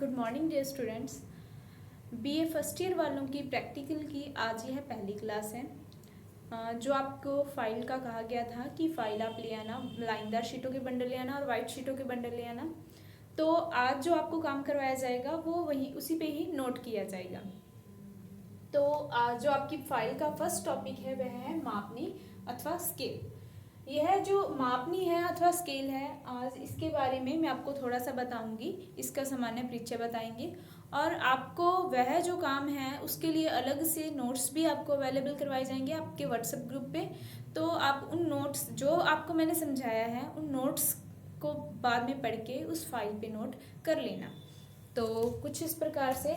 Good morning dear students. BA first year वालों की practical की आज यह पहली क्लास है। जो आपको फाइल का कहा गया था कि फाइल आप ले आना, लाइनदार शीटों के बंडल ले आना और वाइट शीटों के बंडल ले आना। तो आज जो आपको काम करवाया जाएगा वो वही उसी पे ही नोट किया जाएगा। तो आज जो आपकी फाइल का फर्स्ट टॉपिक है वह है मापनी अथवा स्केल। यह जो मापनी है अथवा स्केल है, आज इसके बारे में मैं आपको थोड़ा सा बताऊंगी। इसका सामान्य परिचय बताएंगे और आपको वह जो काम है उसके लिए अलग से नोट्स भी आपको अवेलेबल करवाए जाएंगे आपके व्हाट्सएप ग्रुप पे। तो आप उन नोट्स जो आपको मैंने समझाया है उन नोट्स को बाद में पढ़ के उस फाइल पे नोट कर लेना। तो कुछ इस प्रकार से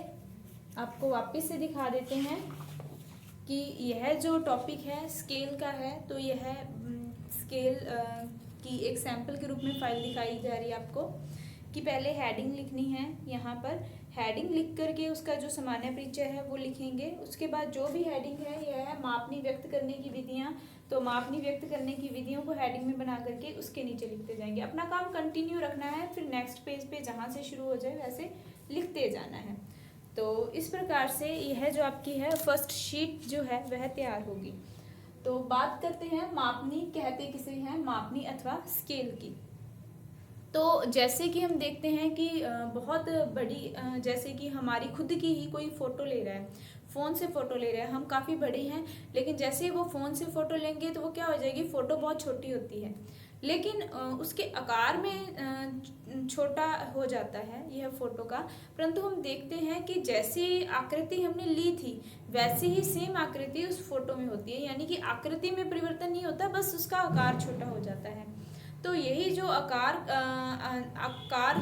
आपको वापस से दिखा देते हैं कि यह जो टॉपिक है स्केल का है। तो यह स्केल की एक सैंपल के रूप में फाइल दिखाई जा रही है आपको कि पहले हेडिंग लिखनी है। यहाँ पर हेडिंग लिख करके उसका जो सामान्य परिचय है वो लिखेंगे। उसके बाद जो भी हेडिंग है यह है मापनी व्यक्त करने की विधियाँ। तो मापनी व्यक्त करने की विधियों को हेडिंग में बना करके उसके नीचे लिखते जाएंगे। अपना काम कंटिन्यू रखना है, फिर नेक्स्ट पेज पे जहाँ से शुरू हो जाए वैसे लिखते जाना है। तो इस प्रकार से यह जो आपकी है फर्स्ट शीट जो है वह तैयार होगी। तो बात करते हैं मापनी कहते किसे हैं, मापनी अथवा स्केल की। तो जैसे कि हम देखते हैं कि बहुत बड़ी जैसे कि हमारी खुद की ही कोई फ़ोटो ले रहा है, फ़ोन से फ़ोटो ले रहा है। हम काफ़ी बड़े हैं लेकिन जैसे ही वो फ़ोन से फ़ोटो लेंगे तो वो क्या हो जाएगी, फ़ोटो बहुत छोटी होती है लेकिन उसके आकार में छोटा हो जाता है यह फ़ोटो का। परंतु हम देखते हैं कि जैसी आकृति हमने ली थी वैसी ही सेम आकृति उस फोटो में होती है, यानी कि आकृति में परिवर्तन नहीं होता, बस उसका आकार छोटा हो जाता है। तो यही जो आकार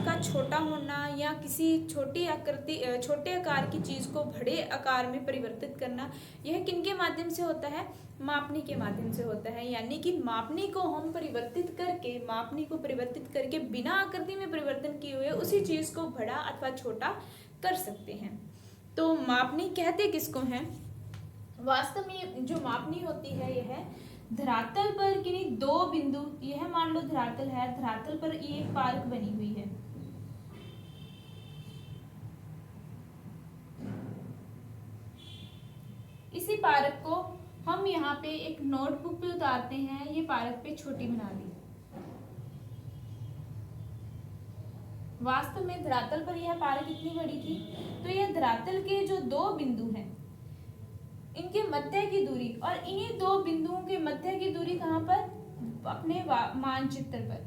का छोटा होना या किसी छोटी आकृति छोटे आकार की चीज़ को बड़े आकार में परिवर्तित करना, यह किनके माध्यम से होता है, मापनी के माध्यम से होता है। यानी कि मापनी को परिवर्तित करके बिना आकृति में परिवर्तन किए हुए उसी चीज़ को बड़ा अथवा छोटा कर सकते हैं। तो मापनी कहते किसको हैं, वास्तव में जो मापनी होती है यह धरातल पर किन्हीं दो बिंदु, यह मान लो धरातल है, धरातल पर ये एक पार्क बनी हुई है। इसी पार्क को हम यहाँ पे एक नोटबुक पे उतारते हैं, ये पार्क पे छोटी बना दी। वास्तव में धरातल पर यह पार्क इतनी बड़ी थी। तो यह धरातल के जो दो बिंदु हैं इनके मध्य की दूरी, और इन्हीं दो बिंदुओं के मध्य की दूरी कहाँ पर, अपने मानचित्र पर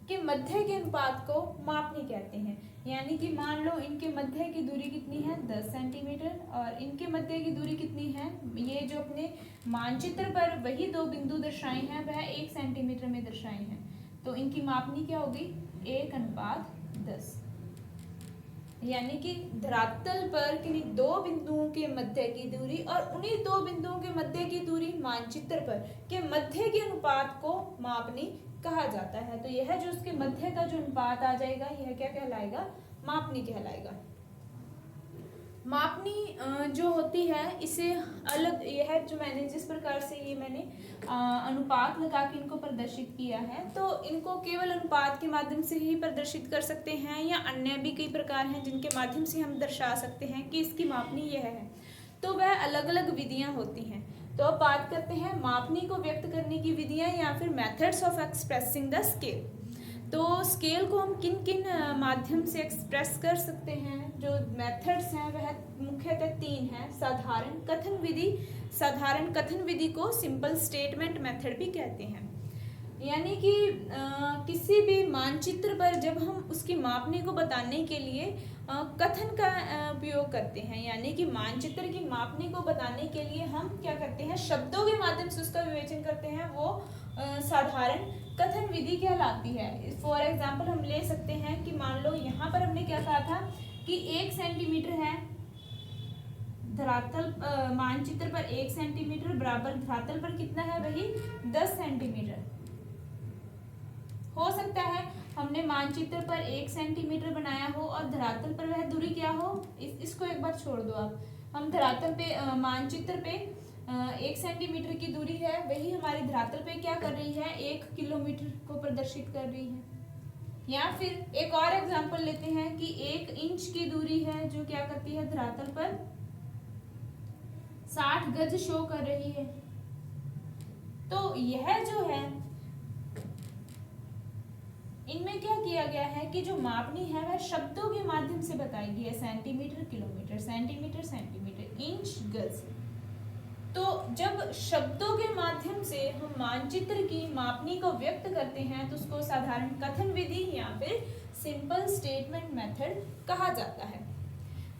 के मध्य के अनुपात को मापनी कहते हैं। यानी कि मान लो इनके मध्य की दूरी कितनी है, 10 सेंटीमीटर, और इनके मध्य की दूरी कितनी है, ये जो अपने मानचित्र पर वही दो बिंदु दर्शाए हैं वह 1 सेंटीमीटर में दर्शाए हैं। तो इनकी मापनी क्या होगी, 1:10। यानी कि धरातल पर किन्हीं दो बिंदुओं के मध्य की दूरी और उन्हीं दो बिंदुओं के मध्य की दूरी मानचित्र पर के मध्य के अनुपात को मापनी कहा जाता है। तो यह जो उसके मध्य का जो अनुपात आ जाएगा यह क्या कहलाएगा, मापनी कहलाएगा। मापनी जो होती है इसे अलग, यह जो मैंने जिस प्रकार से ये मैंने अनुपात लगा के इनको प्रदर्शित किया है, तो इनको केवल अनुपात के माध्यम से ही प्रदर्शित कर सकते हैं या अन्य भी कई प्रकार हैं जिनके माध्यम से हम दर्शा सकते हैं कि इसकी मापनी यह है। तो वह अलग अलग विधियां होती हैं। तो अब बात करते हैं मापनी को व्यक्त करने की विधियां या फिर methods of expressing the scale. तो स्केल को हम किन किन माध्यम से एक्सप्रेस कर सकते हैं, जो मेथड्स हैं वह मुख्यतः 3 हैं। साधारण कथन विधि को सिंपल स्टेटमेंट मेथड भी कहते हैं। यानी कि किसी भी मानचित्र पर जब हम उसकी मापनी को बताने के लिए कथन का उपयोग करते हैं, यानी कि मानचित्र की मापनी को बताने के लिए हम क्या करते हैं, शब्दों के माध्यम से उसका विवेचन करते हैं, वो साधारण कथन विधि कहलाती है। फॉर एग्जाम्पल हम ले सकते हैं कि मान लो यहाँ पर हमने क्या कहा था कि 1 सेंटीमीटर है धरातल, मानचित्र पर 1 सेंटीमीटर बराबर धरातल पर कितना है, वही 10 सेंटीमीटर। हो सकता है हमने मानचित्र पर 1 सेंटीमीटर बनाया हो और धरातल पर वह दूरी क्या हो, इसको एक बार छोड़ दो आप। हम धरातल पे मानचित्र पे 1 सेंटीमीटर की दूरी है, वही हमारी धरातल पे क्या कर रही है, 1 किलोमीटर को प्रदर्शित कर रही है। या फिर एक और एग्जांपल लेते हैं कि 1 इंच की दूरी है जो क्या करती है, धरातल पर 60 गज शो कर रही है। तो यह जो है, इनमें क्या किया गया है कि जो मापनी है वह शब्दों के माध्यम से बताई गई है, centimetre, kilometre, centimetre, centimetre, inch, गज। तो जब शब्दों के माध्यम से हम मानचित्र की मापनी को व्यक्त करते हैं तो उसको साधारण कथन विधि या फिर सिंपल स्टेटमेंट मेथड कहा जाता है।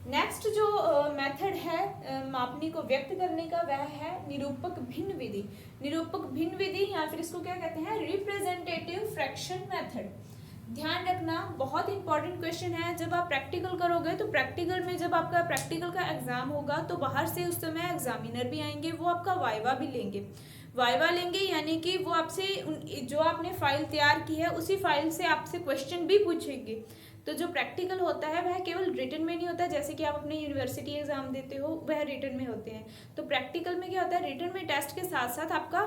नेक्स्ट जो मेथड है मापनी को व्यक्त करने का, वह है निरूपक भिन्न विधि। निरूपक भिन्न विधि या फिर इसको क्या कहते हैं, रिप्रेजेंटेटिव फ्रैक्शन मेथड। ध्यान रखना, बहुत इंपॉर्टेंट क्वेश्चन है। जब आप प्रैक्टिकल करोगे तो प्रैक्टिकल में जब आपका प्रैक्टिकल का एग्जाम होगा तो बाहर से उस समय एग्जामिनर भी आएंगे, वो आपका वाइवा भी लेंगे। वाइवा लेंगे यानी कि वो आपसे जो आपने फाइल तैयार की है उसी फाइल से आपसे क्वेश्चन भी पूछेंगे। तो जो प्रैक्टिकल होता है वह केवल रिटन में नहीं होता, जैसे कि आप अपने यूनिवर्सिटी एग्जाम देते हो वह रिटन में होते हैं। तो प्रैक्टिकल में क्या होता है, रिटन में टेस्ट के साथ साथ आपका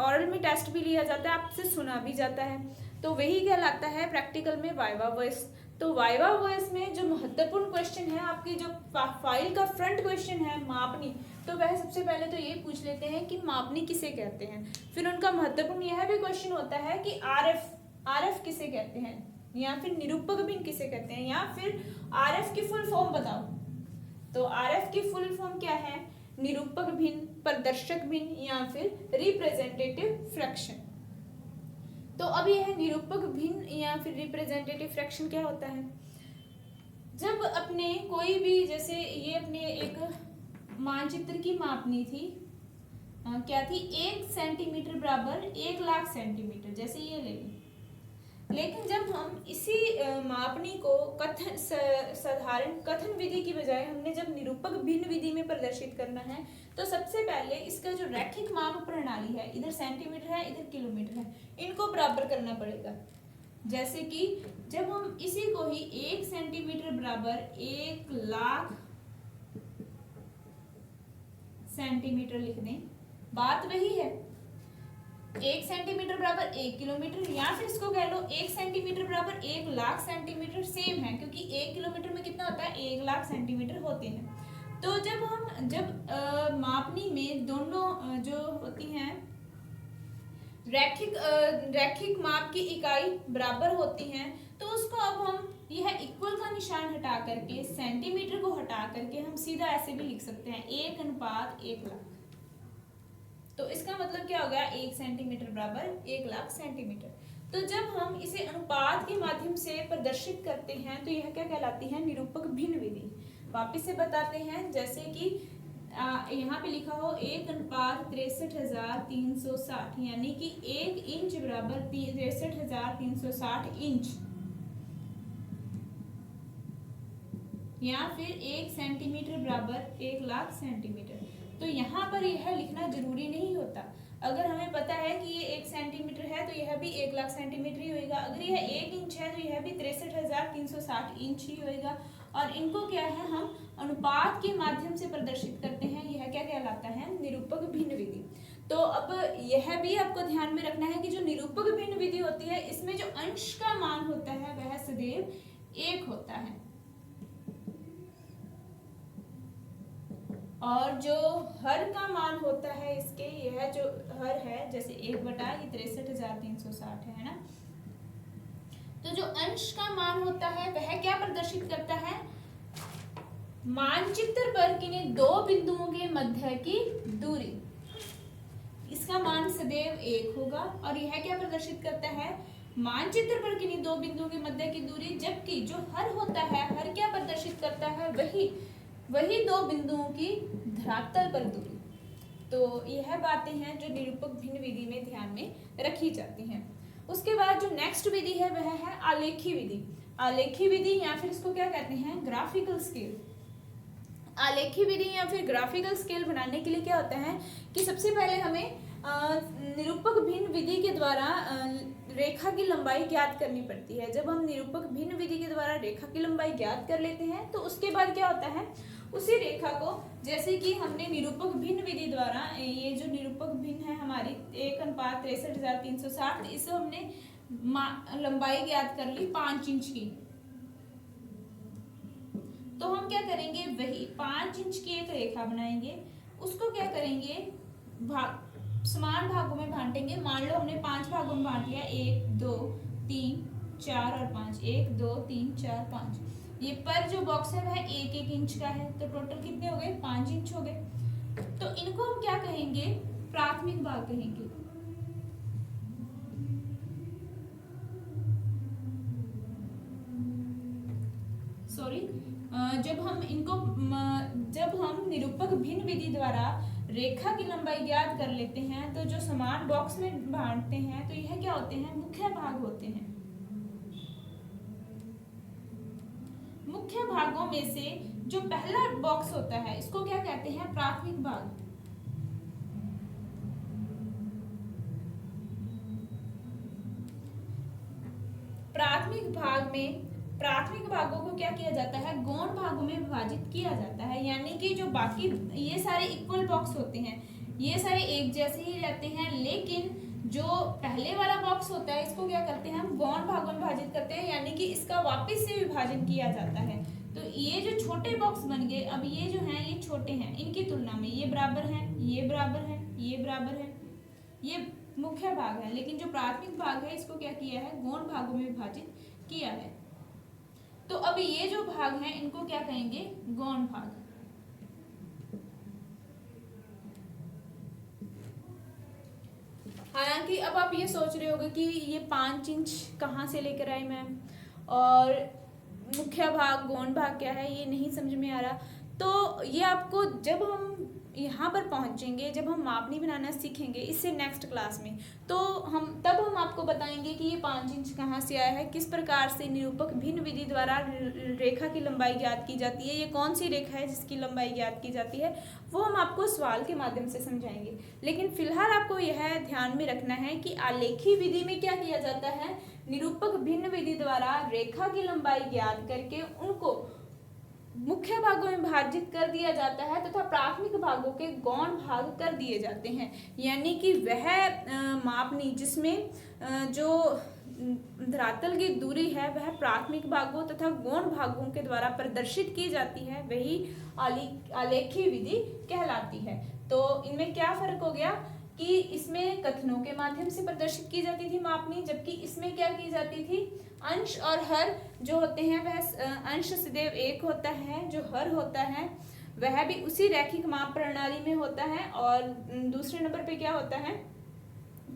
ऑरल में टेस्ट भी लिया जाता है, आपसे सुना भी जाता है। तो वही कहलाता है प्रैक्टिकल में वाइवा वॉइस। तो वाइवा वॉइस में जो महत्वपूर्ण क्वेश्चन है, आपकी जो फाइल का फ्रंट क्वेश्चन है मापनी, तो वह सबसे पहले तो ये पूछ लेते हैं कि मापनी किसे कहते हैं। फिर उनका महत्वपूर्ण यह भी क्वेश्चन होता है कि आरएफ किसे कहते हैं, या फिर निरूपक भिन्न किसे कहते हैं, या फिर आरएफ की फुल फॉर्म बताओ। तो आरएफ की फुल फॉर्म क्या है, निरूपक भिन्न, प्रदर्शक भिन्न, या फिर रिप्रेजेंटेटिव फ्रैक्शन। तो अब यह निरूपक भिन्न या फिर रिप्रेजेंटेटिव फ्रैक्शन क्या होता है, जब अपने कोई भी, जैसे ये अपने एक मानचित्र की मापनी थी, क्या थी, 1 सेंटीमीटर बराबर 1 लाख सेंटीमीटर, जैसे ये ले ली। लेकिन जब हम इसी मापनी को साधारण कथन विधि की बजाय हमने जब निरूपक भिन्न विधि में प्रदर्शित करना है, तो सबसे पहले इसका जो रैखिक माप प्रणाली है, इधर सेंटीमीटर है इधर किलोमीटर है, इनको बराबर करना पड़ेगा। जैसे कि जब हम इसी को ही 1 सेंटीमीटर बराबर 1 लाख सेंटीमीटर लिख दें, बात वही है। 1 सेंटीमीटर बराबर 1 किलोमीटर, या फिर इसको कह लो 1 सेंटीमीटर बराबर 1 लाख सेंटीमीटर, सेम है, क्योंकि 1 किलोमीटर में कितना होता है, 1 लाख सेंटीमीटर होते हैं। तो जब मापनी में दोनों जो होती हैं रैखिक माप की इकाई बराबर होती हैं, तो उसको अब हम यह इक्वल का निशान हटा करके, सेंटीमीटर को हटा करके हम सीधा ऐसे भी लिख सकते हैं, 1:1 लाख। तो इसका मतलब क्या हो गया, 1 सेंटीमीटर बराबर 1 लाख सेंटीमीटर। तो जब हम इसे अनुपात के माध्यम से प्रदर्शित करते हैं तो यह क्या कहलाती है, निरूपक भिन्न विधि। वापिस से बताते हैं, जैसे कि यहाँ पे लिखा हो 1:63,360, यानी कि 1 इंच बराबर 63,360 इंच, या फिर 1 सेंटीमीटर बराबर 1 लाख सेंटीमीटर। तो यहाँ पर यह लिखना जरूरी नहीं होता। अगर हमें पता है कि ये 1 सेंटीमीटर है तो यह भी 1 लाख सेंटीमीटर ही होगा। अगर यह 1 इंच है तो यह भी 63,360 इंच ही होगा। और इनको क्या है, हम अनुपात के माध्यम से प्रदर्शित करते हैं, यह क्या कहलाता है, निरूपक भिन्न विधि। तो अब यह भी आपको ध्यान में रखना है कि जो निरूपक भिन्न विधि होती है, इसमें जो अंश का मान होता है वह सदैव 1 होता है, और जो हर का मान होता है इसके, यह जो हर है, जैसे 1/63,360 है ना, तो जो अंश का मान होता है वह क्या प्रदर्शित करता है, मानचित्र पर किन्हीं 2 बिंदुओं के मध्य की दूरी, इसका मान सदैव 1 होगा। और यह क्या प्रदर्शित करता है, मानचित्र पर किन्हीं 2 बिंदुओं के मध्य की दूरी। जबकि जो हर होता है, हर क्या प्रदर्शित करता है, वही 2 बिंदुओं की धरातल पर दूरी। तो यह बातें हैं जो निरूपक भिन्न विधि में ध्यान में रखी जाती हैं। उसके बाद जो नेक्स्ट विधि है वह है आलेखी विधि। आलेखी विधि या फिर इसको क्या कहते हैं, ग्राफिकल स्केल। आलेखी विधि या फिर ग्राफिकल स्केल बनाने के लिए क्या होता है कि सबसे पहले हमें निरूपक भिन्न विधि के द्वारा रेखा की लंबाई ज्ञात करनी पड़ती है। जब हम निरूपक भिन्न विधि के द्वारा रेखा की लंबाई ज्ञात कर लेते हैं तो उसके बाद क्या होता है, उसी रेखा को, जैसे कि हमने निरूपक भिन्न विधि द्वारा, ये जो निरूपक भिन्न है हमारी 1:63,360, इसे हमने लंबाई ज्ञात कर ली 5 इंच की, तो हम क्या करेंगे, वही 5 इंच की एक रेखा बनाएंगे, उसको क्या करेंगे, समान भागों में बांटेंगे। मान लो हमने 5 भागों में बांट लिया, 1 2 3 4 और 5, 1 2 3 4 5। ये पर जो बॉक्स है वह 1 इंच का है, तो टोटल कितने हो गए, 5 इंच हो गए। तो इनको हम क्या कहेंगे, प्राथमिक भाग कहेंगे। सॉरी, जब हम निरूपक भिन्न विधि द्वारा रेखा की लंबाई ज्ञात कर लेते हैं, तो जो समान बॉक्स में बांटते हैं, तो यह क्या होते हैं, मुख्य भाग होते हैं। मुख्य भागों में से जो पहला बॉक्स होता है, इसको क्या कहते हैं, प्राथमिक भाग। प्राथमिक भागों को क्या किया जाता है, गौण भागों में विभाजित किया जाता है। यानी कि जो बाकी ये सारे इक्वल बॉक्स होते हैं, ये सारे एक जैसे ही रहते हैं, लेकिन जो पहले वाला बॉक्स होता है, इसको क्या करते हैं, हम गौण भागों में विभाजित करते हैं, यानी कि इसका वापस से विभाजन किया जाता है। तो ये जो छोटे बॉक्स बन गए, अब ये जो हैं ये छोटे हैं, इनकी तुलना में ये बराबर हैं, ये बराबर है, ये बराबर है, ये मुख्य भाग है। लेकिन जो प्राथमिक भाग है, इसको क्या किया है, गौण भागों में विभाजित किया है। तो अब ये जो भाग हैं, इनको क्या कहेंगे, गौण भाग। हालांकि अब आप ये सोच रहे होंगे कि ये 5 इंच कहाँ से लेकर आए मैम, और मुख्य भाग गौण भाग क्या है, ये नहीं समझ में आ रहा। तो ये आपको जब हम यहाँ पर पहुँचेंगे, जब हम मापनी बनाना सीखेंगे इससे नेक्स्ट क्लास में, तो तब हम आपको बताएंगे कि ये 5 इंच कहाँ से आया है, किस प्रकार से निरूपक भिन्न विधि द्वारा रेखा की लंबाई ज्ञात की जाती है, ये कौन सी रेखा है जिसकी लंबाई ज्ञात की जाती है, वो हम आपको सवाल के माध्यम से समझाएंगे। लेकिन फिलहाल आपको यह ध्यान में रखना है कि आलेखी विधि में क्या किया जाता है, निरूपक भिन्न विधि द्वारा रेखा की लंबाई ज्ञात करके उनको मुख्य भागों में विभाजित कर दिया जाता है तथा प्राथमिक भागों के गौण भाग कर दिए जाते हैं। यानी कि वह मापनी जिसमें जो धरातल की दूरी है वह प्राथमिक भागों तथा गौण भागों के द्वारा प्रदर्शित की जाती है, वही आलेखी विधि कहलाती है। तो इनमें क्या फर्क हो गया कि इसमें कथनों के माध्यम से प्रदर्शित की जाती थी मापनी, जबकि इसमें क्या की जाती थी, अंश और हर जो होते हैं वह अंश सदैव एक होता है, जो हर होता है वह भी उसी रैखिक माप प्रणाली में होता है, और दूसरे नंबर पे क्या होता है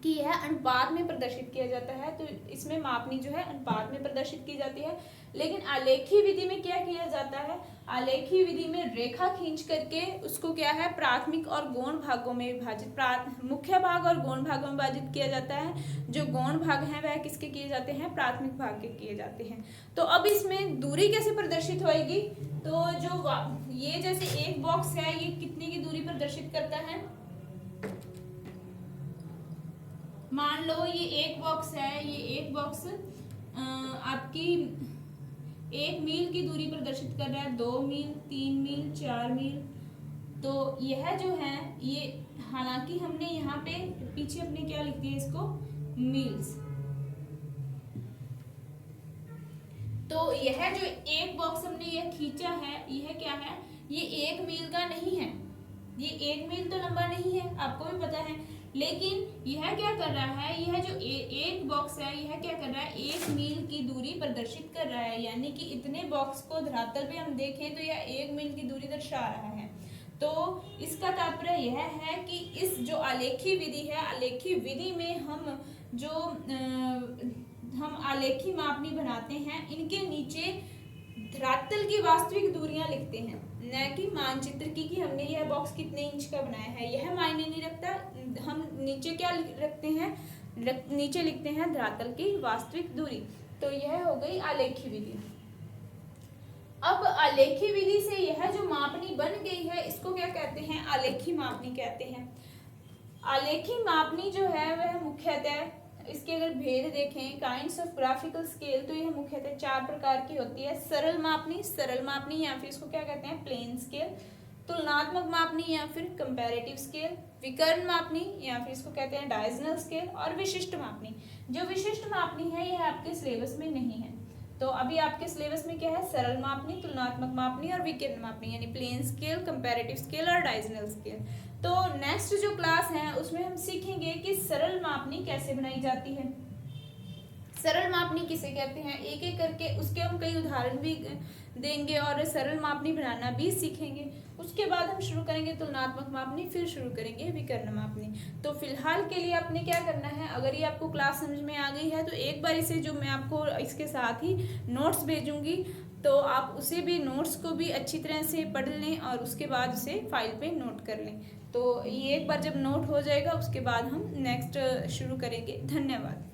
कि यह अनुपात में प्रदर्शित किया जाता है। तो इसमें मापनी जो है अनुपात में प्रदर्शित की जाती है। लेकिन आलेखी विधि में क्या किया जाता है, आलेखी विधि में रेखा खींच करके उसको क्या है, प्राथमिक और गौण भागों में विभाजित, मुख्य भाग और गौण भागों में विभाजित किया जाता है। जो गौण भाग हैं वह किसके किए जाते हैं, प्राथमिक भाग के किए जाते हैं। तो अब इसमें दूरी कैसे प्रदर्शित होएगी, तो जो ये जैसे एक बॉक्स है, ये कितने की दूरी प्रदर्शित करता है, मान लो ये एक बॉक्स है, ये एक बॉक्स आपकी 1 मील की दूरी प्रदर्शित कर रहा है, 2 मील, 3 मील, 4 मील। तो यह जो है, ये हालांकि हमने यहाँ पे पीछे अपने क्या लिख दिया, इसको मील्स। तो यह जो एक बॉक्स हमने यह खींचा है, यह क्या है, ये 1 मील का नहीं है, ये 1 मील तो लंबा नहीं है, आपको भी पता है। लेकिन यह क्या कर रहा है, यह जो एक बॉक्स है, यह क्या कर रहा है, 1 मील की दूरी प्रदर्शित कर रहा है। यानी कि इतने बॉक्स को धरातल पे हम देखें तो यह 1 मील की दूरी दर्शा रहा है। तो इसका तात्पर्य यह है कि इस जो आलेखी विधि है, आलेखी विधि में हम आलेखी मापनी बनाते हैं, इनके नीचे धरातल की वास्तविक दूरियां लिखते हैं, न कि मानचित्र की कि हमने यह बॉक्स कितने इंच का बनाया है, यह मायने नहीं रखता। हम नीचे क्या रखते हैं, नीचे लिखते हैं धरातल की वास्तविक दूरी। तो यह हो गई आलेखी विधि। अब आलेखी विधि से यह जो मापनी बन गई है, इसको क्या कहते हैं, आलेखी मापनी कहते हैं। आलेखी मापनी जो है वह मुख्यतः, इसके अगर भेद देखें, काइंड्स ऑफ ग्राफिकल स्केल, तो यह मुख्यतः 4 प्रकार की होती है। सरल मापनी या फिर इसको क्या कहते हैं, प्लेन स्केल, तुलनात्मक मापनी या फिर कंपैरेटिव स्केल, विकर्ण मापनी या फिर इसको कहते हैं डायगोनल स्केल, और विशिष्ट मापनी। जो विशिष्ट मापनी है यह आपके सिलेबस में नहीं है। तो अभी आपके सिलेबस में क्या है, सरल मापनी, तुलनात्मक मापनी और विकर्ण मापनी, यानी प्लेन स्केल, कंपैरेटिव स्केल और डायगोनल स्केल। तो नेक्स्ट जो क्लास है उसमें हम सीखेंगे कि सरल मापनी कैसे बनाई जाती है, सरल मापनी किसे कहते हैं, एक एक करके उसके हम कई उदाहरण भी देंगे और सरल मापनी बनाना भी सीखेंगे। उसके बाद हम शुरू करेंगे तुलनात्मक मापनी, फिर शुरू करेंगे विकर्ण मापनी। तो फिलहाल के लिए आपने क्या करना है, अगर ये आपको क्लास समझ में आ गई है तो एक बार इसे, जो मैं आपको इसके साथ ही नोट्स भेजूंगी, तो आप उसे भी, नोट्स को भी अच्छी तरह से पढ़ लें और उसके बाद उसे फाइल पे नोट कर लें। तो ये एक बार जब नोट हो जाएगा उसके बाद हम नेक्स्ट शुरू करेंगे। धन्यवाद।